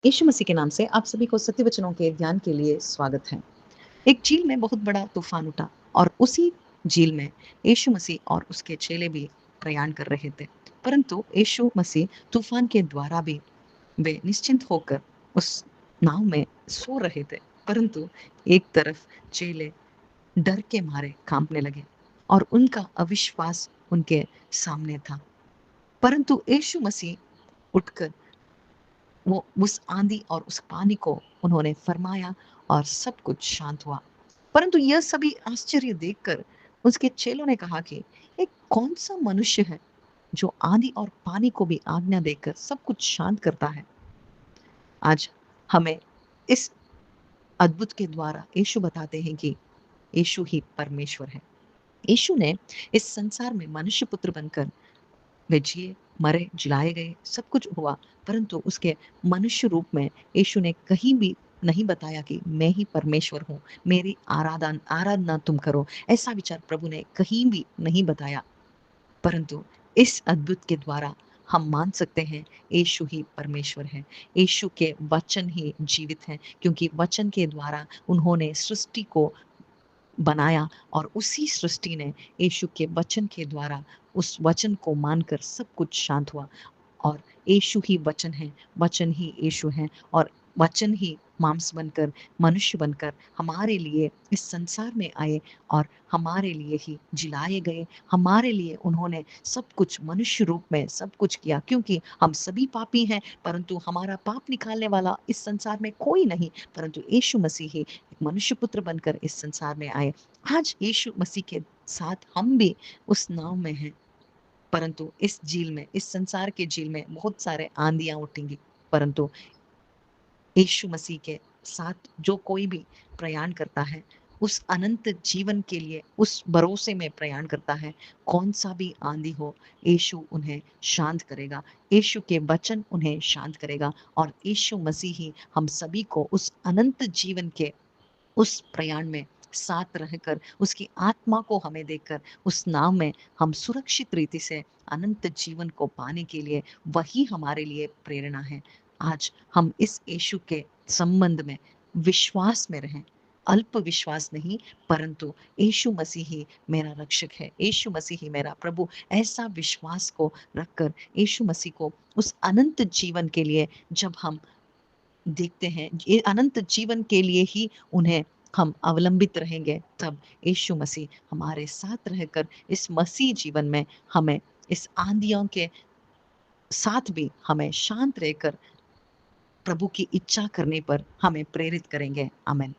यीशु मसीह के नाम से आप सभी को सत्य वचनों के ध्यान के लिए स्वागत है। एक झील में बहुत बड़ा तूफान उठा और उसी झील में यीशु मसीह और उसके चेले भी प्रयाण कर रहे थे। परंतु यीशु मसीह तूफान के द्वारा भी वे निश्चिंत होकर उस नाव में सो रहे थे। परंतु एक तरफ चेले डर के मारे कांपने लगे और उनका अविश्वास उनके सामने था। परंतु यीशु मसीह उठकर वो उस आंधी और उस पानी को उन्होंने फरमाया और सब कुछ शांत हुआ। परंतु यह सभी आश्चर्य देखकर उसके चेलों ने कहा कि ये कौन सा मनुष्य है जो आंधी और पानी को भी आज्ञा देकर सब कुछ शांत करता है। आज हमें इस अद्भुत के द्वारा यीशु बताते हैं कि यीशु ही परमेश्वर है। यीशु ने इस संसार में मनुष्य पुत्र बनकर वे जिए, मरे, जिलाए गए, सब कुछ हुआ, परंतु उसके मनुष्य रूप में यीशु ने कहीं भी नहीं बताया कि मैं ही परमेश्वर हूँ, मेरी आराधना तुम करो। ऐसा विचार प्रभु ने कहीं भी नहीं बताया। परंतु इस अद्भुत के द्वारा हम मान सकते हैं यीशु ही परमेश्वर है। यीशु के वचन ही जीवित हैं, क्योंकि वचन के द्वारा उन्होंने सृष्टि को बनाया और उसी सृष्टि ने यीशु के वचन के द्वारा उस वचन को मानकर सब कुछ शांत हुआ। और यीशु ही वचन है, वचन ही यीशु है और वचन ही मांस बनकर, मनुष्य बनकर हमारे लिए इस संसार में आए और हमारे लिए ही जिलाए गए। हमारे लिए उन्होंने सब कुछ मनुष्य रूप में सब कुछ किया, क्योंकि हम सभी पापी हैं, परंतु हमारा पाप निकालने वाला इस संसार में कोई नहीं, परंतु यीशु मसीह ही एक मनुष्य पुत्र बनकर इस संसार में आए। आज यीशु मसीह के साथ हम भी उस नाव में हैं, परंतु इस झील में, इस संसार के झील में बहुत सारे आंधियाँ उठेंगी, परंतु यीशु मसीह के साथ जो कोई भी प्रयाण करता है, उस अनंत जीवन के लिए उस भरोसे में प्रयाण करता है, कौन-सा भी आंधी हो, यीशु उन्हें शांत करेगा। यीशु के वचन उन्हें शांत करेगा और यीशु मसीह ही हम सभी को उस अनंत जीवन के उस प्रयाण में साथ रहकर, उसकी आत्मा को हमें देकर उस नाव में हम सुरक्षित रीति से अनंत जीवन को पाने के लिए वही हमारे लिए प्रेरणा है। आज हम इस यीशु के संबंध में विश्वास में रहें, अल्प विश्वास नहीं, परंतु यीशु मसीह ही मेरा रक्षक है, यीशु मसीह ही मेरा प्रभु। ऐसा विश्वास को रखकर यीशु मसीह को उस अनंत जीवन के लिए जब हम देखते हैं, ये अनंत जीवन के लिए ही उन्हें हम अवलंबित रहेंगे, तब यीशु मसीह हमारे साथ रहकर इस मसीह जीवन में हमें इस आंधियों के साथ भी हमें शांत रहकर प्रभु की इच्छा करने पर हमें प्रेरित करेंगे। आमीन।